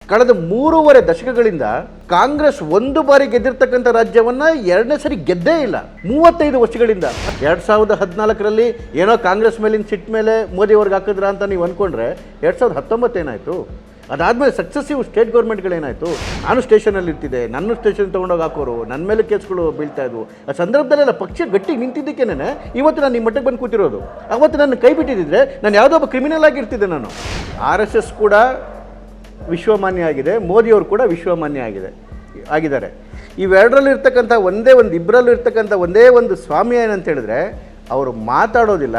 ಕಳೆದ 3.5 ದಶಕಗಳಿಂದ ಕಾಂಗ್ರೆಸ್ ಒಂದು ಬಾರಿ ಗೆದ್ದಿರ್ತಕ್ಕಂಥ ರಾಜ್ಯವನ್ನ 2ನೇ ಸರಿ ಗೆದ್ದೇ ಇಲ್ಲ 35 ವರ್ಷಗಳಿಂದ. 2014ರಲ್ಲಿ ಏನೋ ಕಾಂಗ್ರೆಸ್ ಮೇಲಿನ ಸಿಟ್ ಮೇಲೆ ಮೋದಿ ಅವ್ರಿಗೆ ಹಾಕಿದ್ರ ಅಂತ ನೀವು ಅಂದ್ಕೊಂಡ್ರೆ 2019 ಏನಾಯಿತು? ಅದಾದಮೇಲೆ ಸಕ್ಸೆಸಿವ್ ಸ್ಟೇಟ್ ಗೌರ್ಮೆಂಟ್ಗಳೇನಾಯಿತು? ನಾನು ಸ್ಟೇಷನಲ್ಲಿ ಇರ್ತಿದ್ದೆ, ನನ್ನ ಸ್ಟೇಷನ್ ತೊಗೊಂಡೋಗಿ ಹಾಕೋರು, ನನ್ನ ಮೇಲೆ ಕೇಸ್ಗಳು ಬೀಳ್ತಾ ಇದ್ವು. ಆ ಸಂದರ್ಭದಲ್ಲೆಲ್ಲ ಪಕ್ಷ ಗಟ್ಟಿ ನಿಂತಿದ್ದಕ್ಕೇನೆ ಇವತ್ತು ನಾನು ನಿಮ್ಮ ಮಟ್ಟಕ್ಕೆ ಬಂದು ಕೂತಿರೋದು. ಅವತ್ತು ನನ್ನ ಕೈ ಬಿಟ್ಟಿದ್ದರೆ ನಾನು ಯಾವುದೋ ಒಬ್ಬ ಕ್ರಿಮಿನಲ್ ಆಗಿರ್ತಿದ್ದೆ. ನಾನು RSS ಕೂಡ ವಿಶ್ವಮಾನ್ಯ ಆಗಿದೆ, ಮೋದಿಯವರು ಕೂಡ ವಿಶ್ವಮಾನ್ಯ ಆಗಿದ್ದಾರೆ. ಇವೆರಡರಲ್ಲಿ ಇರ್ತಕ್ಕಂಥ ಇಬ್ಬರಲ್ಲೂ ಇರ್ತಕ್ಕಂಥ ಒಂದೇ ಒಂದು ಸ್ವಾಮ್ಯ ಏನಂತ ಹೇಳಿದ್ರೆ, ಅವರು ಮಾತಾಡೋದಿಲ್ಲ,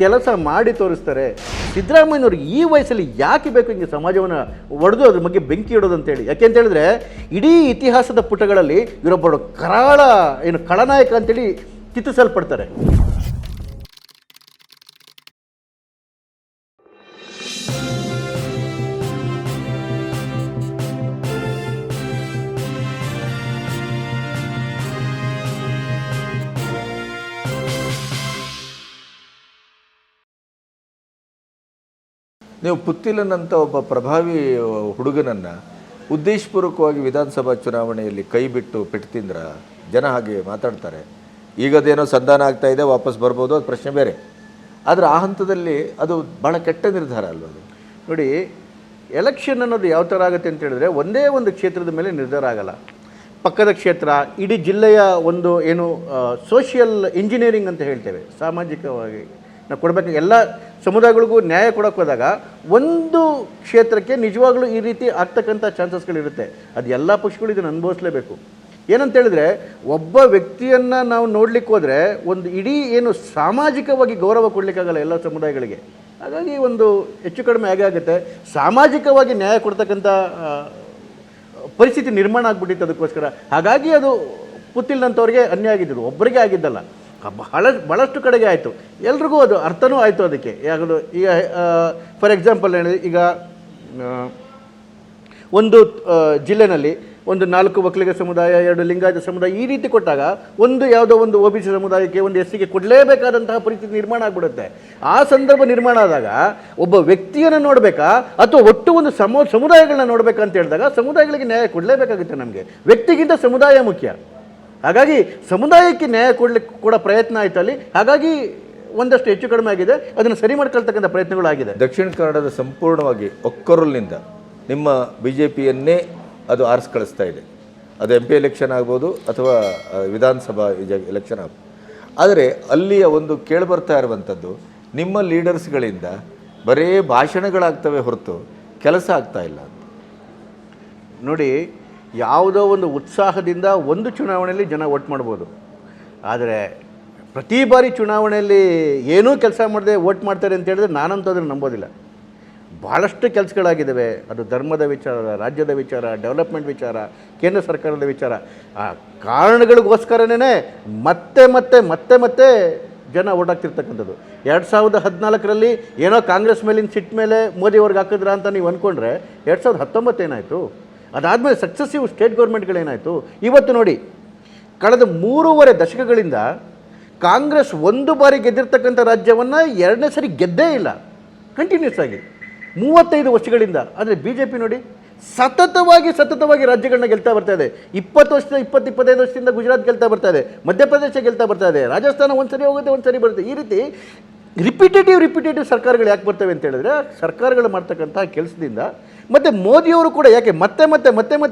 ಕೆಲಸ ಮಾಡಿ ತೋರಿಸ್ತಾರೆ. ಸಿದ್ದರಾಮಯ್ಯನವ್ರಿಗೆ ಈ ವಯಸ್ಸಲ್ಲಿ ಯಾಕೆ ಬೇಕು ಹಿಂಗೆ ಸಮಾಜವನ್ನು ಒಡೆದು ಅದ್ರ ಬಗ್ಗೆ ಬೆಂಕಿ ಇಡೋದು ಅಂತೇಳಿ? ಯಾಕೆ ಅಂತ ಹೇಳಿದ್ರೆ, ಇಡೀ ಇತಿಹಾಸದ ಪುಟಗಳಲ್ಲಿ ಇವರೊಬ್ಬರು ಕರಾಳ ಖಳನಾಯಕ ಅಂತೇಳಿ ಚಿತ್ರಿಸಲ್ಪಡ್ತಾರೆ. ನೀವು ಪುತ್ತಿಲನಂಥ ಒಬ್ಬ ಪ್ರಭಾವಿ ಹುಡುಗನನ್ನು ಉದ್ದೇಶಪೂರ್ವಕವಾಗಿ ವಿಧಾನಸಭಾ ಚುನಾವಣೆಯಲ್ಲಿ ಕೈ ಬಿಟ್ಟು ಪೆಟ್ಟು ತಿಂದ್ರ ಜನ ಹಾಗೆ ಮಾತಾಡ್ತಾರೆ. ಈಗದೇನೋ ಸಂಧಾನ ಆಗ್ತಾ ಇದೆ, ವಾಪಸ್ ಬರ್ಬೋದು, ಅದು ಪ್ರಶ್ನೆ ಬೇರೆ. ಆದರೆ ಆ ಹಂತದಲ್ಲಿ ಅದು ಭಾಳ ಕೆಟ್ಟ ನಿರ್ಧಾರ ಅಲ್ವ ಅದು? ನೋಡಿ, ಎಲೆಕ್ಷನ್ ಅನ್ನೋದು ಯಾವ ಥರ ಆಗುತ್ತೆ ಅಂತ ಹೇಳಿದ್ರೆ, ಒಂದೇ ಒಂದು ಕ್ಷೇತ್ರದ ಮೇಲೆ ನಿರ್ಧಾರ ಆಗಲ್ಲ. ಪಕ್ಕದ ಕ್ಷೇತ್ರ, ಇಡೀ ಜಿಲ್ಲೆಯ ಒಂದು ಸೋಷಿಯಲ್ ಇಂಜಿನಿಯರಿಂಗ್ ಅಂತ ಹೇಳ್ತೇವೆ, ಸಾಮಾಜಿಕವಾಗಿ ನಾವು ಕೊಡಬೇಕು. ಎಲ್ಲ ಸಮುದಾಯಗಳಿಗೂ ನ್ಯಾಯ ಕೊಡೋಕೆ ಹೋದಾಗ ಒಂದು ಕ್ಷೇತ್ರಕ್ಕೆ ನಿಜವಾಗ್ಲೂ ಈ ರೀತಿ ಆಗ್ತಕ್ಕಂಥ ಚಾನ್ಸಸ್ಗಳಿರುತ್ತೆ. ಅದು ಎಲ್ಲ ಪಕ್ಷಗಳು ಇದನ್ನು ಅನುಭವಿಸಲೇಬೇಕು. ಏನಂತೇಳಿದ್ರೆ, ಒಬ್ಬ ವ್ಯಕ್ತಿಯನ್ನು ನಾವು ನೋಡ್ಲಿಕ್ಕೆ ಹೋದರೆ ಒಂದು ಇಡೀ ಸಾಮಾಜಿಕವಾಗಿ ಗೌರವ ಕೊಡಲಿಕ್ಕಾಗಲ್ಲ ಎಲ್ಲ ಸಮುದಾಯಗಳಿಗೆ. ಹಾಗಾಗಿ ಒಂದು ಹೆಚ್ಚು ಕಡಿಮೆ ಆಗೇ ಆಗುತ್ತೆ. ಸಾಮಾಜಿಕವಾಗಿ ನ್ಯಾಯ ಕೊಡ್ತಕ್ಕಂಥ ಪರಿಸ್ಥಿತಿ ನಿರ್ಮಾಣ ಆಗ್ಬಿಟ್ಟಿತ್ತು ಅದಕ್ಕೋಸ್ಕರ. ಹಾಗಾಗಿ ಅದು ಪುತ್ತಿಲ್ನಂಥವ್ರಿಗೆ ಅನ್ಯಾಯ ಆಗಿದ್ದು, ಒಬ್ಬರಿಗೆ ಆಗಿದ್ದಲ್ಲ, ಭಾಳಷ್ಟು ಕಡೆಗೆ ಆಯಿತು. ಎಲ್ರಿಗೂ ಅದು ಅರ್ಥನೂ ಆಯಿತು. ಅದಕ್ಕೆ ಯಾವುದು ಈಗ ಫಾರ್ ಎಕ್ಸಾಂಪಲ್ ಹೇಳಿದ್ರೆ, ಈಗ ಒಂದು ಜಿಲ್ಲೆನಲ್ಲಿ ಒಂದು 4 ಒಕ್ಕಲಿಗ ಸಮುದಾಯ, 2 ಲಿಂಗಾಯತ ಸಮುದಾಯ ಈ ರೀತಿ ಕೊಟ್ಟಾಗ ಯಾವುದೋ ಒಂದು OBC ಸಮುದಾಯಕ್ಕೆ, ಒಂದು SCಗೆ ಕೊಡಲೇಬೇಕಾದಂತಹ ಪರಿಸ್ಥಿತಿ ನಿರ್ಮಾಣ ಆಗಿಬಿಡುತ್ತೆ. ಆ ಸಂದರ್ಭ ನಿರ್ಮಾಣ ಆದಾಗ ಒಬ್ಬ ವ್ಯಕ್ತಿಯನ್ನು ನೋಡಬೇಕಾ ಅಥವಾ ಒಟ್ಟು ಒಂದು ಸಮುದಾಯಗಳನ್ನ ನೋಡಬೇಕಾ ಅಂತ ಹೇಳಿದಾಗ ಸಮುದಾಯಗಳಿಗೆ ನ್ಯಾಯ ಕೊಡಲೇಬೇಕಾಗುತ್ತೆ. ನಮಗೆ ವ್ಯಕ್ತಿಗಿಂತ ಸಮುದಾಯ ಮುಖ್ಯ. ಹಾಗಾಗಿ ಸಮುದಾಯಕ್ಕೆ ನ್ಯಾಯ ಕೊಡೋ ಪ್ರಯತ್ನ ಆಯಿತು ಅಲ್ಲಿ. ಹಾಗಾಗಿ ಒಂದಷ್ಟು ಹೆಚ್ಚು ಕಡಿಮೆ ಆಗಿದೆ, ಅದನ್ನು ಸರಿ ಮಾಡ್ಕೊಳ್ತಕ್ಕಂಥ ಪ್ರಯತ್ನಗಳಾಗಿದೆ. ದಕ್ಷಿಣ ಕನ್ನಡದ ಸಂಪೂರ್ಣವಾಗಿ ಒಕ್ಕೊರಲಿನಿಂದ ನಿಮ್ಮ BJPಯನ್ನೇ ಅದು ಆರಿಸಿ ಕಳಿಸ್ತಾ ಇದೆ. ಅದು MP ಎಲೆಕ್ಷನ್ ಆಗ್ಬೋದು ಅಥವಾ ವಿಧಾನಸಭಾ ಎಲೆಕ್ಷನ್ ಆಗ್ಬೋದು. ಆದರೆ ಅಲ್ಲಿಯ ಒಂದು ಕೇಳಿಬರ್ತಾ ಇರುವಂಥದ್ದು, ನಿಮ್ಮ ಲೀಡರ್ಸ್ಗಳಿಂದ ಬರೀ ಭಾಷಣಗಳಾಗ್ತವೆ ಹೊರತು ಕೆಲಸ ಆಗ್ತಾ ಇಲ್ಲ. ನೋಡಿ, ಯಾವುದೋ ಒಂದು ಉತ್ಸಾಹದಿಂದ ಒಂದು ಚುನಾವಣೆಯಲ್ಲಿ ಜನ ವೋಟ್ ಮಾಡ್ಬೋದು, ಆದರೆ ಪ್ರತಿ ಬಾರಿ ಚುನಾವಣೆಯಲ್ಲಿ ಏನೂ ಕೆಲಸ ಮಾಡದೆ ವೋಟ್ ಮಾಡ್ತಾರೆ ಅಂತ ಹೇಳಿದ್ರೆ ನಾನಂತೂ ಅದನ್ನು ನಂಬೋದಿಲ್ಲ. ಭಾಳಷ್ಟು ಕೆಲಸಗಳಾಗಿದ್ದಾವೆ. ಅದು ಧರ್ಮದ ವಿಚಾರ, ರಾಜ್ಯದ ವಿಚಾರ, ಡೆವಲಪ್ಮೆಂಟ್ ವಿಚಾರ, ಕೇಂದ್ರ ಸರ್ಕಾರದ ವಿಚಾರ. ಆ ಕಾರಣಗಳಿಗೋಸ್ಕರನೇ ಮತ್ತೆ ಮತ್ತೆ ಮತ್ತೆ ಮತ್ತೆ ಜನ ವೋಟ್ ಹಾಕ್ತಿರ್ತಕ್ಕಂಥದ್ದು. 2014ರಲ್ಲಿ ಏನೋ ಕಾಂಗ್ರೆಸ್ ಮೇಲಿನ ಸಿಟ್ ಮೇಲೆ ಮೋದಿ ಅವ್ರಿಗೆ ಹಾಕಿದ್ರ ಅಂತ ನೀವು ಅಂದ್ಕೊಂಡ್ರೆ 2019 ಏನಾಯಿತು? ಅದಾದಮೇಲೆ ಸಕ್ಸೆಸಿವ್ ಸ್ಟೇಟ್ ಗೌರ್ಮೆಂಟ್ಗಳೇನಾಯಿತು? ಇವತ್ತು ನೋಡಿ, ಕಳೆದ 3.5 ದಶಕಗಳಿಂದ ಕಾಂಗ್ರೆಸ್ ಒಂದು ಬಾರಿ ಗೆದ್ದಿರ್ತಕ್ಕಂಥ ರಾಜ್ಯವನ್ನು 2ನೇ ಸರಿ ಗೆದ್ದೇ ಇಲ್ಲ ಕಂಟಿನ್ಯೂಸ್ ಆಗಿ 35 ವರ್ಷಗಳಿಂದ. ಆದರೆ BJP ನೋಡಿ, ಸತತವಾಗಿ ರಾಜ್ಯಗಳನ್ನ ಗೆಲ್ತಾ ಬರ್ತಾ ಇದೆ. 25 ವರ್ಷದಿಂದ ಗುಜರಾತ್ ಗೆಲ್ತಾ ಬರ್ತಾ ಇದೆ, ಮಧ್ಯಪ್ರದೇಶ ಗೆಲ್ತಾ ಬರ್ತಾ ಇದೆ, ರಾಜಸ್ಥಾನ ಒಂದು ಸರಿ ಹೋಗುತ್ತೆ, ಒಂದು ಸರಿ ಬರುತ್ತೆ. ಈ ರೀತಿ ರಿಪಿಟೇಟಿವ್ ಸರ್ಕಾರಗಳು ಯಾಕೆ ಬರ್ತವೆ ಅಂತ ಹೇಳಿದ್ರೆ, ಸರ್ಕಾರಗಳು ಮಾಡ್ತಕ್ಕಂಥ ಕೆಲಸದಿಂದ. ಮತ್ತು ಮೋದಿಯವರು ಕೂಡ ಯಾಕೆ ಮತ್ತೆ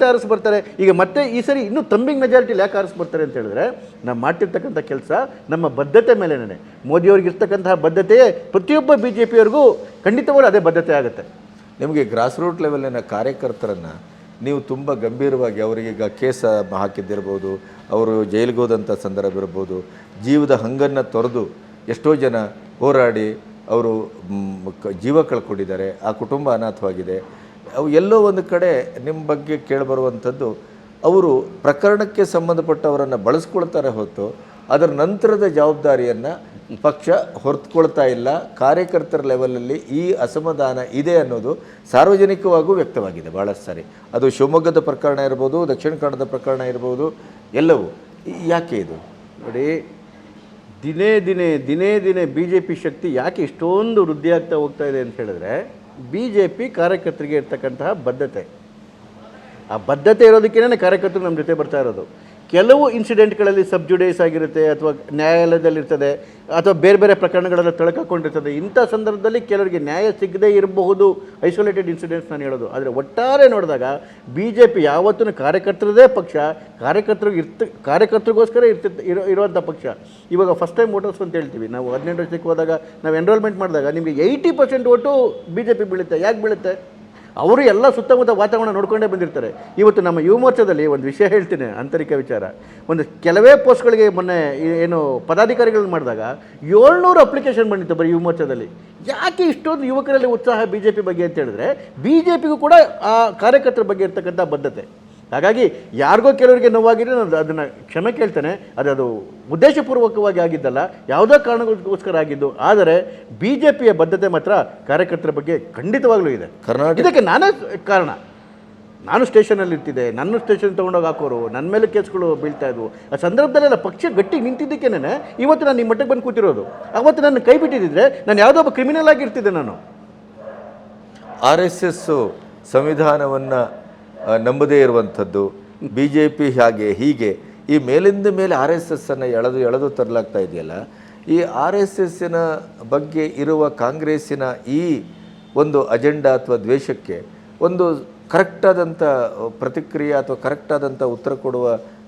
ಆರಿಸಿ ಬರ್ತಾರೆ? ಈಗ ಮತ್ತೆ ಈ ಸರಿ ಇನ್ನೂ ತಂಬಿಂಗ್ ಮೆಜಾರಿಟಿಲಿ ಯಾಕೆ ಆರಿಸಿ ಬರ್ತಾರೆ ಅಂತ ಹೇಳಿದ್ರೆ, ನಾವು ಮಾಡ್ತಿರ್ತಕ್ಕಂಥ ಕೆಲಸ ನಮ್ಮ ಬದ್ಧತೆ ಮೇಲೇನೆ. ಮೋದಿಯವ್ರಿಗೆ ಇರ್ತಕ್ಕಂತಹ ಬದ್ಧತೆಯೇ ಪ್ರತಿಯೊಬ್ಬ BJPಯವ್ರಿಗೂ ಖಂಡಿತವಾಗ್ಲೂ ಅದೇ ಬದ್ಧತೆ ಆಗುತ್ತೆ. ನಿಮಗೆ ಗ್ರಾಸ್ ರೂಟ್ ಲೆವೆಲಿನ ಕಾರ್ಯಕರ್ತರನ್ನು ನೀವು ತುಂಬ ಗಂಭೀರವಾಗಿ, ಅವರಿಗೀಗ ಕೇಸ ಹಾಕಿದ್ದಿರ್ಬೋದು, ಅವರು ಜೈಲಿಗೆ ಹೋದಂಥ ಸಂದರ್ಭ ಇರ್ಬೋದು, ಜೀವದ ಹಂಗನ್ನು ತೊರೆದು ಎಷ್ಟೋ ಜನ ಹೋರಾಡಿ ಅವರು ಜೀವ ಕಳ್ಕೊಂಡಿದ್ದಾರೆ, ಆ ಕುಟುಂಬ ಅನಾಥವಾಗಿದೆ. ಅವು ಎಲ್ಲೋ ಒಂದು ಕಡೆ ನಿಮ್ಮ ಬಗ್ಗೆ ಕೇಳಿಬರುವಂಥದ್ದು, ಅವರು ಪ್ರಕರಣಕ್ಕೆ ಸಂಬಂಧಪಟ್ಟವರನ್ನು ಬಳಸ್ಕೊಳ್ತಾರೆ ಹೊರತು ಅದರ ನಂತರದ ಜವಾಬ್ದಾರಿಯನ್ನು ಪಕ್ಷ ಹೊರತುಕೊಳ್ತಾ ಇಲ್ಲ. ಕಾರ್ಯಕರ್ತರ ಲೆವೆಲಲ್ಲಿ ಈ ಅಸಮಾಧಾನ ಇದೆ ಅನ್ನೋದು ಸಾರ್ವಜನಿಕವಾಗೂ ವ್ಯಕ್ತವಾಗಿದೆ ಭಾಳಷ್ಟು ಸಾರಿ. ಅದು ಶಿವಮೊಗ್ಗದ ಪ್ರಕರಣ ಇರ್ಬೋದು, ದಕ್ಷಿಣ ಕನ್ನಡದ ಪ್ರಕರಣ ಇರ್ಬೋದು, ಎಲ್ಲವೂ. ಯಾಕೆ ಇದು? ನೋಡಿ, ದಿನೇ ದಿನೇ BJP ಶಕ್ತಿ ಯಾಕೆ ಇಷ್ಟೊಂದು ವೃದ್ಧಿ ಆಗ್ತಾ ಹೋಗ್ತಾ ಇದೆ ಅಂತ ಹೇಳಿದ್ರೆ, BJP ಕಾರ್ಯಕರ್ತರಿಗೆ ಇರ್ತಕ್ಕಂತಹ ಬದ್ಧತೆ. ಆ ಬದ್ಧತೆ ಇರೋದಕ್ಕೇನೆ ಕಾರ್ಯಕರ್ತರು ನಮ್ಮ ಜೊತೆ ಬರ್ತಾ ಇರೋದು. ಕೆಲವು ಇನ್ಸಿಡೆಂಟ್ಗಳಲ್ಲಿ ಸಬ್ಜುಡೇಸ್ ಆಗಿರುತ್ತೆ ಅಥವಾ ನ್ಯಾಯಾಲಯದಲ್ಲಿರ್ತದೆ ಅಥವಾ ಬೇರೆ ಬೇರೆ ಪ್ರಕರಣಗಳೆಲ್ಲ ತಳ್ಕೊಂಡಿರ್ತದೆ. ಇಂಥ ಸಂದರ್ಭದಲ್ಲಿ ಕೆಲವರಿಗೆ ನ್ಯಾಯ ಸಿಗದೇ ಇರಬಹುದು, ಐಸೋಲೇಟೆಡ್ ಇನ್ಸಿಡೆಂಟ್ಸ್ ನಾನು ಹೇಳೋದು. ಆದರೆ ಒಟ್ಟಾರೆ ನೋಡಿದಾಗ BJP ಯಾವತ್ತೂ ಕಾರ್ಯಕರ್ತರದೇ ಪಕ್ಷ, ಕಾರ್ಯಕರ್ತರಿಗೋಸ್ಕರ ಇರುವಂಥ ಪಕ್ಷ. ಇವಾಗ ಫಸ್ಟ್ ಟೈಮ್ ವೋಟರ್ಸ್ ಅಂತ ಹೇಳ್ತೀವಿ ನಾವು. 18 ವರ್ಷಕ್ಕೆ ಹೋದಾಗ ನಾವು ಎನ್ರೋಲ್ಮೆಂಟ್ ಮಾಡಿದಾಗ ನಿಮಗೆ 80% ಓಟು BJP ಬೀಳುತ್ತೆ. ಯಾಕೆ ಬೀಳುತ್ತೆ? ಅವರು ಎಲ್ಲ ಸುತ್ತಮುತ್ತ ವಾತಾವರಣ ನೋಡ್ಕೊಂಡೇ ಬಂದಿರ್ತಾರೆ. ಇವತ್ತು ನಮ್ಮ ಯುವ ಮೋರ್ಚಾದಲ್ಲಿ ಒಂದು ವಿಷಯ ಹೇಳ್ತೀನಿ, ಆಂತರಿಕ ವಿಚಾರ. ಒಂದು ಕೆಲವೇ ಪೋಸ್ಟ್ಗಳಿಗೆ ಮೊನ್ನೆ ಏನು ಪದಾಧಿಕಾರಿಗಳನ್ನ ಮಾಡಿದಾಗ 700 ಅಪ್ಲಿಕೇಶನ್ ಬಂದಿತ್ತು ಬರೀ ಯುವ ಮೋರ್ಚಾದಲ್ಲಿ. ಯಾಕೆ ಇಷ್ಟೊಂದು ಯುವಕರಲ್ಲಿ ಉತ್ಸಾಹ BJP ಬಗ್ಗೆ ಅಂತ ಹೇಳಿದ್ರೆ BJPಗೂ ಕೂಡ ಆ ಕಾರ್ಯಕರ್ತರ ಬಗ್ಗೆ ಇರ್ತಕ್ಕಂಥ ಬದ್ಧತೆ. ಹಾಗಾಗಿ ಯಾರಿಗೋ ಕೆಲವರಿಗೆ ನೋವಾಗಿದ್ರೆ ನಾನು ಅದನ್ನು ಕ್ಷಮೆ ಕೇಳ್ತೇನೆ. ಅದು ಉದ್ದೇಶಪೂರ್ವಕವಾಗಿ ಆಗಿದ್ದಲ್ಲ, ಯಾವುದೋ ಕಾರಣಕ್ಕೋಸ್ಕರ ಆಗಿದ್ದು. ಆದರೆ BJPಯ ಬದ್ಧತೆ ಮಾತ್ರ ಕಾರ್ಯಕರ್ತರ ಬಗ್ಗೆ ಖಂಡಿತವಾಗ್ಲೂ ಇದೆ. ಇದಕ್ಕೆ ನಾನೇ ಕಾರಣ. ನಾನು ಸ್ಟೇಷನಲ್ಲಿ ಇರ್ತಿದ್ದೆ, ನನ್ನ ಸ್ಟೇಷನ್ ತೊಗೊಂಡೋಗಿ ಹಾಕೋರು, ನನ್ನ ಮೇಲೆ ಕೇಸ್ಗಳು ಬೀಳ್ತಾ ಇದ್ವು. ಆ ಸಂದರ್ಭದಲ್ಲೆಲ್ಲ ಪಕ್ಷ ಗಟ್ಟಿ ನಿಂತಿದ್ದಕ್ಕೇನೆ ಇವತ್ತು ನಾನು ಈ ಮಟ್ಟಕ್ಕೆ ಬಂದು ಕೂತಿರೋದು. ಅವತ್ತು ನನ್ನ ಕೈ ಬಿಟ್ಟಿದ್ದರೆ ನಾನು ಯಾವುದೋ ಒಬ್ಬ ಕ್ರಿಮಿನಲ್ ಆಗಿರ್ತಿದ್ದೆ. ನಾನು RSS ಸಂವಿಧಾನವನ್ನು ನಂಬದೇ ಇರುವಂಥದ್ದು, BJP ಹೀಗೆ ಈ ಮೇಲಿಂದ ಮೇಲೆ RSSನ್ನು ಎಳೆದು ತರಲಾಗ್ತಾ ಇದೆಯಲ್ಲ, ಈ RSSನ ಬಗ್ಗೆ ಇರುವ ಕಾಂಗ್ರೆಸ್ಸಿನ ಈ ಒಂದು ಅಜೆಂಡಾ ಅಥವಾ ದ್ವೇಷಕ್ಕೆ ಒಂದು ಕರೆಕ್ಟಾದಂಥ ಪ್ರತಿಕ್ರಿಯೆ ಅಥವಾ ಕರೆಕ್ಟಾದಂಥ ಉತ್ತರ ಕೊಡುವ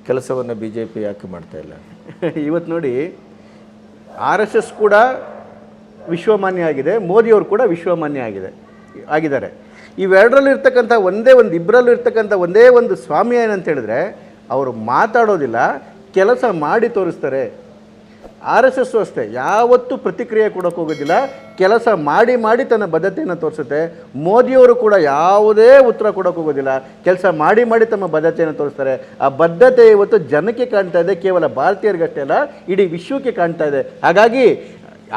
ಕೆಲಸವನ್ನು BJP ಯಾಕೆ ಮಾಡ್ತಾ ಇಲ್ಲ? ಇವತ್ತು ನೋಡಿ, RSS ಕೂಡ ವಿಶ್ವಮಾನ್ಯ ಆಗಿದೆ, ಮೋದಿಯವರು ಕೂಡ ವಿಶ್ವಮಾನ್ಯ ಆಗಿದ್ದಾರೆ. ಇವೆರಡರಲ್ಲೂ ಇರ್ತಕ್ಕಂಥ ಇಬ್ಬರಲ್ಲೂ ಇರ್ತಕ್ಕಂಥ ಒಂದೇ ಒಂದು ಸ್ವಾಮಿ ಏನಂತ ಹೇಳಿದ್ರೆ, ಅವರು ಮಾತಾಡೋದಿಲ್ಲ, ಕೆಲಸ ಮಾಡಿ ತೋರಿಸ್ತಾರೆ. RSS ಅಷ್ಟೇ, ಯಾವತ್ತೂ ಪ್ರತಿಕ್ರಿಯೆ ಕೊಡೋಕೆ ಹೋಗೋದಿಲ್ಲ, ಕೆಲಸ ಮಾಡಿ ತನ್ನ ಬದ್ಧತೆಯನ್ನು ತೋರಿಸುತ್ತೆ. ಮೋದಿಯವರು ಕೂಡ ಯಾವುದೇ ಉತ್ತರ ಕೊಡೋಕೆ ಹೋಗೋದಿಲ್ಲ, ಕೆಲಸ ಮಾಡಿ ತಮ್ಮ ಬದ್ಧತೆಯನ್ನು ತೋರಿಸ್ತಾರೆ. ಆ ಬದ್ಧತೆ ಇವತ್ತು ಜನಕ್ಕೆ ಕಾಣ್ತಾ ಇದೆ, ಕೇವಲ ಭಾರತೀಯರಿಗಷ್ಟೇ ಅಲ್ಲ, ಇಡೀ ವಿಶ್ವಕ್ಕೆ ಕಾಣ್ತಾ ಇದೆ. ಹಾಗಾಗಿ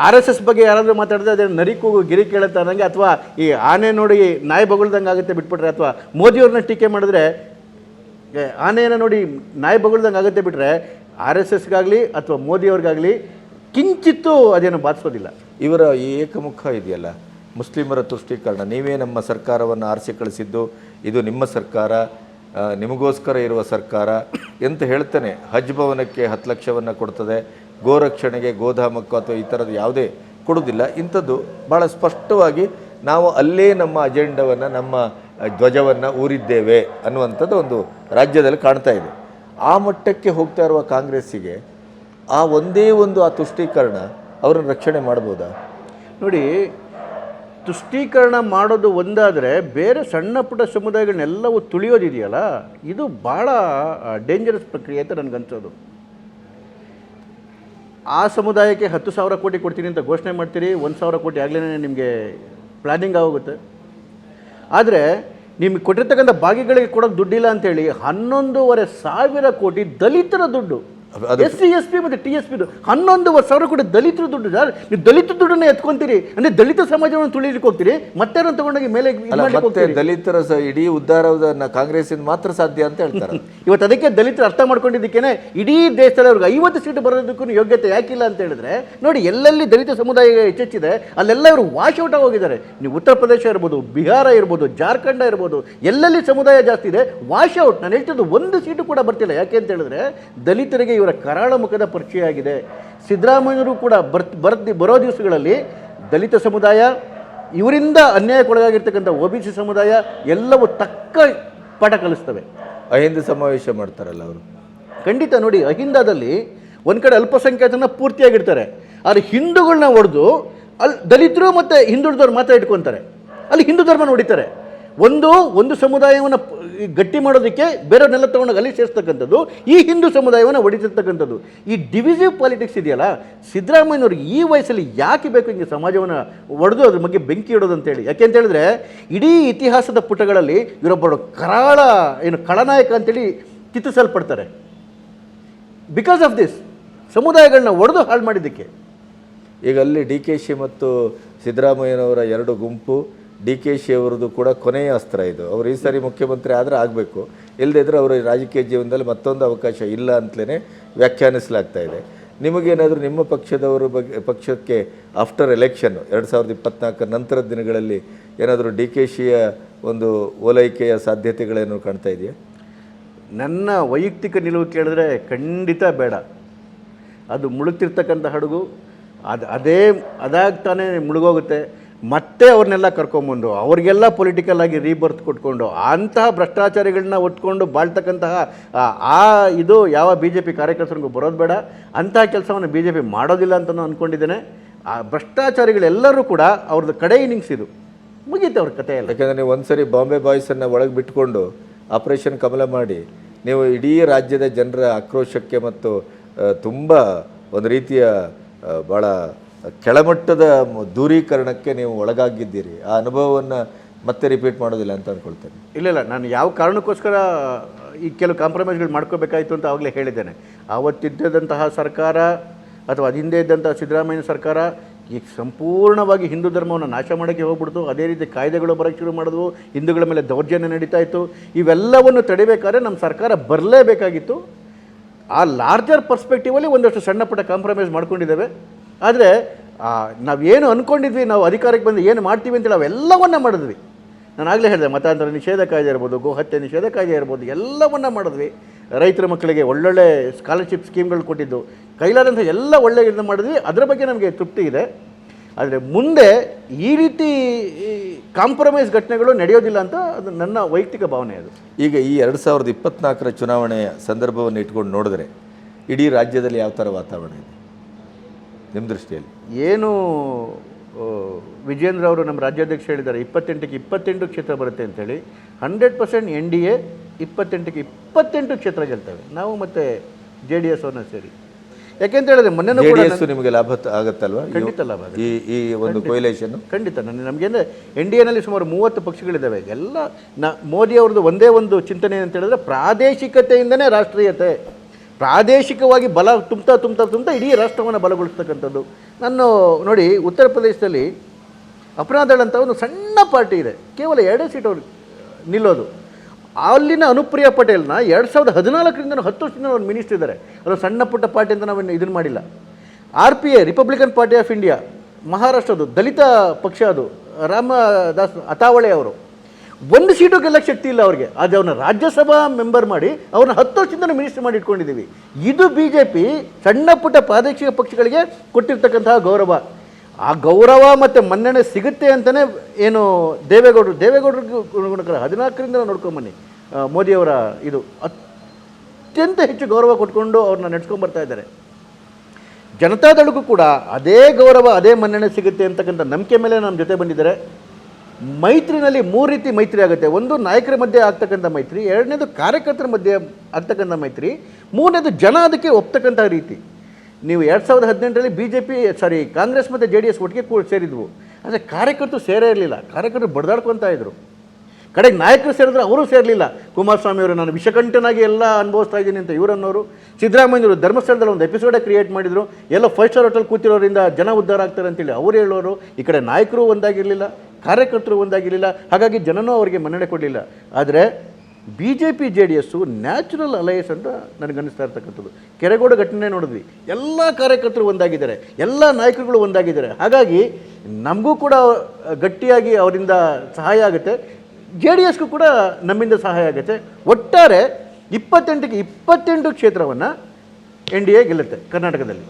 RSS ಬಗ್ಗೆ ಯಾರಾದರೂ ಮಾತಾಡಿದ್ರೆ ಅದೇ ನರಿ ಕೂಗು ಗಿರಿ ಕೇಳುತ್ತೆ ಅನ್ನಂಗೆ, ಅಥವಾ ಈ ಆನೆ ನೋಡಿ ನಾಯಿ ಬಗಳ್ದಂಗೆ ಆಗುತ್ತೆ ಬಿಟ್ಬಿಟ್ರೆ, ಅಥವಾ ಮೋದಿಯವ್ರನ್ನ ಟೀಕೆ ಮಾಡಿದ್ರೆ ಆನೆಯನ್ನು ನೋಡಿ ನಾಯಿ ಬಗಳ್ದಂಗೆ ಆಗುತ್ತೆ ಬಿಟ್ಟರೆ RSSಗಾಗಲಿ ಅಥವಾ ಮೋದಿಯವ್ರಿಗಾಗಲಿ ಕಿಂಚಿತ್ತೂ ಅದೇನು ಬಾಧಿಸೋದಿಲ್ಲ. ಇವರ ಈ ಏಕಮುಖ ಇದೆಯಲ್ಲ, ಮುಸ್ಲಿಮರ ತುಷ್ಟೀಕರಣ, ನೀವೇ ನಮ್ಮ ಸರ್ಕಾರವನ್ನು ಆರಿಸಿ ಕಳಿಸಿದ್ದು, ಇದು ನಿಮ್ಮ ಸರ್ಕಾರ, ನಿಮಗೋಸ್ಕರ ಇರುವ ಸರ್ಕಾರ ಅಂತ ಹೇಳ್ತಾನೆ. ಹಜ್ ಭವನಕ್ಕೆ 10 ಲಕ್ಷವನ್ನು ಕೊಡ್ತದೆ, ಗೋರಕ್ಷಣೆಗೆ, ಗೋಧಾಮಕ್ಕೂ ಅಥವಾ ಈ ಥರದ್ದು ಯಾವುದೇ ಕೊಡೋದಿಲ್ಲ. ಇಂಥದ್ದು ಭಾಳ ಸ್ಪಷ್ಟವಾಗಿ ನಾವು ಅಲ್ಲೇ ನಮ್ಮ ಅಜೆಂಡವನ್ನು, ನಮ್ಮ ಧ್ವಜವನ್ನು ಊರಿದ್ದೇವೆ ಅನ್ನುವಂಥದ್ದು ಒಂದು ರಾಜ್ಯದಲ್ಲಿ ಕಾಣ್ತಾ ಇದೆ. ಆ ಮಟ್ಟಕ್ಕೆ ಹೋಗ್ತಾ ಇರುವ ಕಾಂಗ್ರೆಸ್ಸಿಗೆ ಆ ಒಂದೇ ಒಂದು ಆ ತುಷ್ಟೀಕರಣ ಅವರನ್ನು ರಕ್ಷಣೆ ಮಾಡ್ಬೋದಾ? ನೋಡಿ, ತುಷ್ಟೀಕರಣ ಮಾಡೋದು ಒಂದಾದರೆ ಬೇರೆ ಸಣ್ಣ ಪುಟ್ಟ ಸಮುದಾಯಗಳನ್ನೆಲ್ಲವೂ ತುಳಿಯೋದಿದೆಯಲ್ಲ, ಇದು ಭಾಳ ಡೇಂಜರಸ್ ಪ್ರಕ್ರಿಯೆ ಅಂತ ನನಗನ್ಸೋದು. ಆ ಸಮುದಾಯಕ್ಕೆ 10,000 ಕೋಟಿ ಕೊಡ್ತೀನಿ ಅಂತ ಘೋಷಣೆ ಮಾಡ್ತೀರಿ, 1,000 ಕೋಟಿ ಆಗಲೇ ನಿಮಗೆ ಪ್ಲ್ಯಾನಿಂಗ್ ಆಗೋಗುತ್ತೆ. ಆದರೆ ನಿಮಗೆ ಕೊಟ್ಟಿರ್ತಕ್ಕಂಥ ಭಾಗಿಗಳಿಗೆ ಕೊಡೋಕ್ಕೆ ದುಡ್ಡಿಲ್ಲ ಅಂತೇಳಿ 11,500 ಕೋಟಿ ದಲಿತರ ದುಡ್ಡು, SC ST ಮತ್ತು TSP 11,000 ಕೋಟಿ ದಲಿತರ ದುಡ್ಡು. ಸರ್, ನೀವು ದಲಿತ ದುಡ್ಡನ್ನ ಎತ್ಕೊಂತೀರಿ ಅಂದರೆ ದಲಿತ ಸಮಾಜವನ್ನು ತುಳಿಲಿಕ್ಕೆ ಹೋಗ್ತೀರಿ, ಮತ್ತೆ ತಗೊಂಡೋಗಿ ಮೇಲೆ ದಲಿತರ ಇಡೀ ಉದ್ಧಾರವನ್ನು ಕಾಂಗ್ರೆಸ್ಸಿಂದ ಮಾತ್ರ ಸಾಧ್ಯ ಅಂತ ಹೇಳ್ತಾರೆ. ಇವತ್ತು ಅದಕ್ಕೆ ದಲಿತರು ಅರ್ಥ ಮಾಡ್ಕೊಂಡಿದ್ದಕ್ಕೇನೆ ಇಡೀ ದೇಶದಲ್ಲಿ ಅವ್ರಿಗೆ 50 ಸೀಟು ಬರೋದಕ್ಕೂ ಯೋಗ್ಯತೆ ಯಾಕಿಲ್ಲ ಅಂತ ಹೇಳಿದ್ರೆ, ನೋಡಿ ಎಲ್ಲೆಲ್ಲಿ ದಲಿತ ಸಮುದಾಯ ಹೆಚ್ಚಿದೆ ಅಲ್ಲೆಲ್ಲ ಇವರು ವಾಶ್ ಔಟ್ ಆಗೋಗಿದ್ದಾರೆ. ನೀವು ಉತ್ತರ ಪ್ರದೇಶ ಇರ್ಬೋದು, ಬಿಹಾರ ಇರ್ಬೋದು, ಜಾರ್ಖಂಡ ಇರ್ಬೋದು, ಎಲ್ಲೆಲ್ಲಿ ಸಮುದಾಯ ಜಾಸ್ತಿ ಇದೆ ವಾಶ್ ಔಟ್. ನಾನು ಹೇಳ್ತಿದ್ದು 1 ಸೀಟು ಕೂಡ ಬರ್ತಿಲ್ಲ. ಯಾಕೆ ಅಂತ ಹೇಳಿದ್ರೆ ದಲಿತರಿಗೆ ಇವರ ಕರಾಳ ಮುಖದ ಪರಿಚಯ ಆಗಿದೆ. ಸಿದ್ದರಾಮಯ್ಯರು ಕೂಡ ಬರೋ ದಿವಸಗಳಲ್ಲಿ ದಲಿತ ಸಮುದಾಯ, ಇವರಿಂದ ಅನ್ಯಾಯಕ್ಕೊಳಗಾಗಿರ್ತಕ್ಕಂಥ OBC ಸಮುದಾಯ ಎಲ್ಲವೂ ತಕ್ಕ ಪಾಠ ಕಲಿಸ್ತವೆ. ಅಹಿಂದ ಸಮಾವೇಶ ಮಾಡ್ತಾರಲ್ಲ ಅವರು, ಖಂಡಿತ. ನೋಡಿ, ಅಹಿಂದದಲ್ಲಿ ಒಂದು ಕಡೆ ಅಲ್ಪಸಂಖ್ಯಾತರನ್ನ ಪೂರ್ತಿಯಾಗಿರ್ತಾರೆ, ಆದರೆ ಹಿಂದೂಗಳನ್ನ ಹೊಡೆದು ಅಲ್ಲಿ ದಲಿತರು ಮತ್ತು ಹಿಂದುಳಿದವ್ರು ಮಾತ್ರ ಇಟ್ಕೊತಾರೆ, ಅಲ್ಲಿ ಹಿಂದೂ ಧರ್ಮನ ಹೊಡಿತಾರೆ. ಒಂದು ಸಮುದಾಯವನ್ನು ಗಟ್ಟಿ ಮಾಡೋದಕ್ಕೆ ಬೇರೆಯವ್ರನ್ನೆಲ್ಲ ತೊಗೊಂಡಾಗ ಅಲ್ಲಿ ಸೇರಿಸ್ತಕ್ಕಂಥದ್ದು, ಈ ಹಿಂದೂ ಸಮುದಾಯವನ್ನು ಹೊಡಿತಿರ್ತಕ್ಕಂಥದ್ದು. ಈ ಡಿವಿಸಿವ್ ಪಾಲಿಟಿಕ್ಸ್ ಇದೆಯಲ್ಲ, ಸಿದ್ದರಾಮಯ್ಯನವ್ರಿಗೆ ಈ ವಯಸ್ಸಲ್ಲಿ ಯಾಕೆ ಬೇಕು ಹಿಂಗೆ ಸಮಾಜವನ್ನು ಒಡೆದು ಅದ್ರ ಬಗ್ಗೆ ಬೆಂಕಿ ಇಡೋದು ಅಂತೇಳಿ? ಯಾಕೆ ಅಂತ ಹೇಳಿದ್ರೆ ಇಡೀ ಇತಿಹಾಸದ ಪುಟಗಳಲ್ಲಿ ಇವರೊಬ್ಬರು ಕರಾಳ ಖಳನಾಯಕ ಅಂತೇಳಿ ಚಿತ್ರಿಸಲ್ಪಡ್ತಾರೆ. ಬಿಕಾಸ್ ಆಫ್ ದಿಸ್, ಸಮುದಾಯಗಳನ್ನ ಒಡೆದು ಹಾಳು ಮಾಡಿದ್ದಕ್ಕೆ. ಈಗ ಅಲ್ಲಿ DKಶಿ ಮತ್ತು ಸಿದ್ದರಾಮಯ್ಯನವರ 2 ಗುಂಪು, DKಶಿ ಅವರದ್ದು ಕೂಡ ಕೊನೆಯ ಅಸ್ತ್ರ ಇದು. ಅವರು ಈ ಸಾರಿ ಮುಖ್ಯಮಂತ್ರಿ ಆದರೆ ಆಗಬೇಕು, ಇಲ್ಲದೇ ಇದ್ದರೆ ಅವರ ರಾಜಕೀಯ ಜೀವನದಲ್ಲಿ ಮತ್ತೊಂದು ಅವಕಾಶ ಇಲ್ಲ ಅಂತಲೇ ವ್ಯಾಖ್ಯಾನಿಸಲಾಗ್ತಾ ಇದೆ. ನಿಮಗೇನಾದರೂ ನಿಮ್ಮ ಪಕ್ಷದವರ ಪಕ್ಷಕ್ಕೆ ಆಫ್ಟರ್ ಎಲೆಕ್ಷನ್ 2024 ನಂತರದ ದಿನಗಳಲ್ಲಿ ಏನಾದರೂ DKಶಿಯ ಒಂದು ಓಲೈಕೆಯ ಸಾಧ್ಯತೆಗಳೇನು ಕಾಣ್ತಾ ಇದೆಯಾ? ನನ್ನ ವೈಯಕ್ತಿಕ ನಿಲುವು ಕೇಳಿದ್ರೆ ಖಂಡಿತ ಬೇಡ. ಅದು ಮುಳುಗ್ತಿರ್ತಕ್ಕಂಥ ಹಡಗು ಅದಾಗ್ತಾನೆ ಮುಳುಗೋಗುತ್ತೆ. ಮತ್ತೆ ಅವ್ರನ್ನೆಲ್ಲ ಕರ್ಕೊಂಬಂದು ಅವ್ರಿಗೆಲ್ಲ ಪೊಲಿಟಿಕಲ್ ಆಗಿ ರೀಬರ್ತ್ ಕೊಟ್ಕೊಂಡು ಅಂತಹ ಭ್ರಷ್ಟಾಚಾರಿಗಳನ್ನ ಒಟ್ಕೊಂಡು ಬಾಳ್ತಕ್ಕಂತಹ ಇದು ಯಾವ ಬಿ ಜೆ ಪಿ ಕಾರ್ಯಕರ್ತರಿಗೂ ಬರೋದು ಬೇಡ. ಅಂತಹ ಕೆಲಸವನ್ನು ಬಿ ಜೆ ಪಿ ಮಾಡೋದಿಲ್ಲ ಅಂತಲೂ ಅಂದ್ಕೊಂಡಿದ್ದೇನೆ. ಆ ಭ್ರಷ್ಟಾಚಾರಿಗಳೆಲ್ಲರೂ ಕೂಡ ಅವ್ರದ್ದು ಕಡೆ ಇನ್ನಿಂಗ್ಸ್ ಇದು ಮುಗೀತು ಅವ್ರ ಕಥೆ ಎಲ್ಲ. ಯಾಕಂದರೆ ನೀವು ಒಂದು ಸರಿ ಬಾಂಬೆ ಬಾಯ್ಸನ್ನು ಒಳಗೆ ಬಿಟ್ಕೊಂಡು ಆಪರೇಷನ್ ಕಮಲ ಮಾಡಿ ನೀವು ಇಡೀ ರಾಜ್ಯದ ಜನರ ಆಕ್ರೋಶಕ್ಕೆ ಮತ್ತು ತುಂಬ ಒಂದು ರೀತಿಯ ಭಾಳ ಕೆಳಮಟ್ಟದ ದೂರೀಕರಣಕ್ಕೆ ನೀವು ಒಳಗಾಗಿದ್ದೀರಿ. ಆ ಅನುಭವವನ್ನು ಮತ್ತೆ ರಿಪೀಟ್ ಮಾಡೋದಿಲ್ಲ ಅಂತ ಅಂದ್ಕೊಳ್ತೇನೆ. ಇಲ್ಲ, ನಾನು ಯಾವ ಕಾರಣಕ್ಕೋಸ್ಕರ ಈ ಕೆಲವು ಕಾಂಪ್ರಮೈಸ್ಗಳು ಮಾಡ್ಕೋಬೇಕಾಯಿತು ಅಂತ ಆವಾಗಲೇ ಹೇಳಿದ್ದೇನೆ. ಆವತ್ತಿದ್ದಂತಹ ಸರ್ಕಾರ ಅಥವಾ ಅದು ಹಿಂದೆ ಇದ್ದಂತಹ ಸಿದ್ದರಾಮಯ್ಯ ಸರ್ಕಾರ ಈಗ ಸಂಪೂರ್ಣವಾಗಿ ಹಿಂದೂ ಧರ್ಮವನ್ನು ನಾಶ ಮಾಡೋಕ್ಕೆ ಹೋಗ್ಬಿಡ್ತು. ಅದೇ ರೀತಿ ಕಾಯ್ದೆಗಳು ಬರೋಕ್ಕೆ ಶುರು ಮಾಡಿದ್ವು. ಹಿಂದೂಗಳ ಮೇಲೆ ದೌರ್ಜನ್ಯ ನಡೀತಾ ಇತ್ತು. ಇವೆಲ್ಲವನ್ನು ತಡಿಬೇಕಾದ್ರೆ ನಮ್ಮ ಸರ್ಕಾರ ಬರಲೇಬೇಕಾಗಿತ್ತು. ಆ ಲಾರ್ಜರ್ ಪರ್ಸ್ಪೆಕ್ಟಿವಲ್ಲಿ ಒಂದಷ್ಟು ಸಣ್ಣ ಪುಟ್ಟ ಕಾಂಪ್ರಮೈಸ್ ಮಾಡ್ಕೊಂಡಿದ್ದೇವೆ. ಆದರೆ ನಾವೇನು ಅಂದ್ಕೊಂಡಿದ್ವಿ, ನಾವು ಅಧಿಕಾರಕ್ಕೆ ಬಂದು ಏನು ಮಾಡ್ತೀವಿ ಅಂತೇಳಿ ಅವೆಲ್ಲವನ್ನ ಮಾಡಿದ್ವಿ. ನಾನು ಆಗಲೇ ಹೇಳಿದೆ, ಮತಾಂತರ ನಿಷೇಧ ಕಾಯ್ದೆ ಇರ್ಬೋದು, ಗೋಹತ್ಯೆ ನಿಷೇಧ ಕಾಯ್ದೆ ಇರ್ಬೋದು, ಎಲ್ಲವನ್ನ ಮಾಡಿದ್ವಿ. ರೈತರ ಮಕ್ಕಳಿಗೆ ಒಳ್ಳೊಳ್ಳೆ ಸ್ಕಾಲರ್ಶಿಪ್ ಸ್ಕೀಮ್ಗಳು ಕೊಟ್ಟಿದ್ದು, ಕೈಲಾದಂಥ ಎಲ್ಲ ಒಳ್ಳೆ ಇದನ್ನು ಮಾಡಿದ್ವಿ. ಅದರ ಬಗ್ಗೆ ನಮಗೆ ತೃಪ್ತಿ ಇದೆ. ಆದರೆ ಮುಂದೆ ಈ ರೀತಿ ಕಾಂಪ್ರಮೈಸ್ ಘಟನೆಗಳು ನಡೆಯೋದಿಲ್ಲ ಅಂತ ಅದು ನನ್ನ ವೈಯಕ್ತಿಕ ಭಾವನೆ. ಅದು ಈಗ ಈ 2024 ಚುನಾವಣೆಯ ಸಂದರ್ಭವನ್ನು ಇಟ್ಕೊಂಡು ನೋಡಿದ್ರೆ ಇಡೀ ರಾಜ್ಯದಲ್ಲಿ ಯಾವ ಥರ ವಾತಾವರಣ ಇದೆ ನಿಮ್ಮ ದೃಷ್ಟಿಯಲ್ಲಿ? ಏನು ವಿಜೇಂದ್ರ ಅವರು ನಮ್ಮ ರಾಜ್ಯಾಧ್ಯಕ್ಷ ಹೇಳಿದ್ದಾರೆ, 28ಕ್ಕೆ 28 ಕ್ಷೇತ್ರ ಬರುತ್ತೆ ಅಂತೇಳಿ. 100% NDA 28ಕ್ಕೆ 28 ಕ್ಷೇತ್ರ ಗೆಲ್ತೇವೆ ನಾವು ಮತ್ತು JDS ಅವ್ರನ್ನ ಸೇರಿ. ಯಾಕೆಂತ ಹೇಳಿದ್ರೆ ಮೊನ್ನೆ ನಿಮಗೆ ಲಾಭ ಆಗುತ್ತಲ್ವಾ? ಖಂಡಿತ ಲಾಭ ಈ ಒಂದು ಕೊಯ್ಲೇಷನ್ ಖಂಡಿತ. ನಮಗೇನೆ NDAನಲ್ಲಿ ಸುಮಾರು 30 ಪಕ್ಷಗಳಿದ್ದಾವೆ. ಎಲ್ಲ ಮೋದಿ ಅವ್ರದ್ದು ಒಂದೇ ಒಂದು ಚಿಂತನೆ ಅಂತ ಹೇಳಿದ್ರೆ ಪ್ರಾದೇಶಿಕತೆಯಿಂದನೇ ರಾಷ್ಟ್ರೀಯತೆ. ಪ್ರಾದೇಶಿಕವಾಗಿ ಬಲ ತುಂಬ್ತಾ ಇಡೀ ರಾಷ್ಟ್ರವನ್ನು ಬಲಗೊಳಿಸ್ತಕ್ಕಂಥದ್ದು. ನಾನು ನೋಡಿ, ಉತ್ತರ ಪ್ರದೇಶದಲ್ಲಿ ಅಪ್ನಾದಳ್ ಅಂತ ಒಂದು ಸಣ್ಣ ಪಾರ್ಟಿ ಇದೆ, ಕೇವಲ 2 ಸೀಟ್ ಅವ್ರು ನಿಲ್ಲೋದು. ಅಲ್ಲಿನ ಅನುಪ್ರಿಯಾ ಪಟೇಲ್ನ 2014ರಿಂದ 10 ವರ್ಷದಿಂದ ಅವ್ರು ಮಿನಿಸ್ಟರ್ ಇದ್ದಾರೆ. ಅದು ಸಣ್ಣ ಪುಟ್ಟ ಪಾರ್ಟಿ ಅಂತ ನಾವು ಇದನ್ನು ಮಾಡಿಲ್ಲ. RPA Republican Party of India, ಮಹಾರಾಷ್ಟ್ರದ್ದು ದಲಿತ ಪಕ್ಷ, ಅದು ರಾಮದಾಸ್ ಅತಾವಳೆ ಅವರು 1 ಸೀಟು ಗೆಲ್ಲಕ್ಕೆ ಶಕ್ತಿ ಇಲ್ಲ ಅವ್ರಿಗೆ. ಆದರೆ ಅವ್ರನ್ನ ರಾಜ್ಯಸಭಾ ಮೆಂಬರ್ ಮಾಡಿ ಅವ್ರನ್ನ 10 ವರ್ಷದಿಂದ ಮಿನಿಸ್ಟರ್ ಮಾಡಿ ಇಟ್ಕೊಂಡಿದ್ದೀವಿ. ಇದು BJP ಸಣ್ಣ ಪುಟ್ಟ ಪ್ರಾದೇಶಿಕ ಪಕ್ಷಗಳಿಗೆ ಕೊಟ್ಟಿರ್ತಕ್ಕಂತಹ ಗೌರವ. ಆ ಗೌರವ ಮತ್ತು ಮನ್ನಣೆ ಸಿಗುತ್ತೆ ಅಂತಲೇ ಏನು ದೇವೇಗೌಡರಿಗೂ 14ರಿಂದ ನೋಡ್ಕೊಂಬನ್ನಿ, ಮೋದಿಯವರ ಇದು ಅತ್ಯಂತ ಹೆಚ್ಚು ಗೌರವ ಕೊಟ್ಕೊಂಡು ಅವ್ರನ್ನ ನಡೆಸ್ಕೊಂಬರ್ತಾ ಇದ್ದಾರೆ. ಜನತಾದಳಕ್ಕೂ ಕೂಡ ಅದೇ ಗೌರವ ಅದೇ ಮನ್ನಣೆ ಸಿಗುತ್ತೆ ಅಂತಕ್ಕಂಥ ನಂಬಿಕೆ ಮೇಲೆ ನಮ್ಮ ಜೊತೆ ಬಂದಿದ್ದಾರೆ. ಮೈತ್ರಿನಲ್ಲಿ 3 ರೀತಿ ಮೈತ್ರಿ ಆಗುತ್ತೆ. ಒಂದು ನಾಯಕರ ಮಧ್ಯೆ ಆಗ್ತಕ್ಕಂಥ ಮೈತ್ರಿ, ಎರಡನೇದು ಕಾರ್ಯಕರ್ತರ ಮಧ್ಯೆ ಆಗ್ತಕ್ಕಂಥ ಮೈತ್ರಿ, ಮೂರನೇದು ಜನ ಅದಕ್ಕೆ ಒಪ್ತಕ್ಕಂಥ ರೀತಿ. ನೀವು 2018ರಲ್ಲಿ ಕಾಂಗ್ರೆಸ್ ಮತ್ತು JDS ಒಟ್ಟಿಗೆ ಸೇರಿದ್ವು. ಆದರೆ ಕಾರ್ಯಕರ್ತರು ಸೇರೇ ಇರಲಿಲ್ಲ. ಕಾರ್ಯಕರ್ತರು ಬಡ್ದಾಡ್ಕೊತಾ ಇದ್ರು. ಕಡೆಗೆ ನಾಯಕರು ಸೇರಿದ್ರೆ ಅವರು ಸೇರಲಿಲ್ಲ. ಕುಮಾರಸ್ವಾಮಿ ಅವರು ನಾನು ವಿಷಕಂಠನಾಗಿ ಎಲ್ಲ ಅನುಭವಿಸ್ತಾ ಇದ್ದೀನಿ ಅಂತ ಇವರನ್ನೋರು, ಸಿದ್ದರಾಮಯ್ಯವರು ಧರ್ಮಸ್ಥಳದಲ್ಲಿ ಒಂದು ಎಪಿಸೋಡೇ ಕ್ರಿಯೇಟ್ ಮಾಡಿದರು. ಎಲ್ಲ 5 ಸ್ಟಾರ್ ಹೋಟೆಲ್ ಕೂತಿರೋರಿಂದ ಜನ ಉದ್ಧಾರ ಆಗ್ತಾರೆ ಅಂತೇಳಿ ಅವ್ರು ಹೇಳೋರು. ಈ ಕಡೆ ನಾಯಕರು ಒಂದಾಗಿರಲಿಲ್ಲ, ಕಾರ್ಯಕರ್ತರು ಒಂದಾಗಿರಲಿಲ್ಲ. ಹಾಗಾಗಿ ಜನನೂ ಅವರಿಗೆ ಮನ್ನಣೆ ಕೊಡಲಿಲ್ಲ. ಆದರೆ BJP JDS ನ್ಯಾಚುರಲ್ ಅಲಯನ್ಸ್ ಅಂತ ನನಗನ್ನಿಸ್ತಾ ಇರ್ತಕ್ಕಂಥದ್ದು. ಕೆರೆಗೋಡು ಘಟನೆ ನೋಡಿದ್ವಿ, ಎಲ್ಲ ಕಾರ್ಯಕರ್ತರು ಒಂದಾಗಿದ್ದಾರೆ, ಎಲ್ಲ ನಾಯಕರುಗಳು ಒಂದಾಗಿದ್ದಾರೆ. ಹಾಗಾಗಿ ನಮಗೂ ಕೂಡ ಗಟ್ಟಿಯಾಗಿ ಅವರಿಂದ ಸಹಾಯ ಆಗುತ್ತೆ, JDSಗೂ ಕೂಡ ನಮ್ಮಿಂದ ಸಹಾಯ ಆಗುತ್ತೆ. ಒಟ್ಟಾರೆ 28ಕ್ಕೆ 28 ಕ್ಷೇತ್ರವನ್ನು NDA ಗೆಲ್ಲುತ್ತೆ ಕರ್ನಾಟಕದಲ್ಲಿ.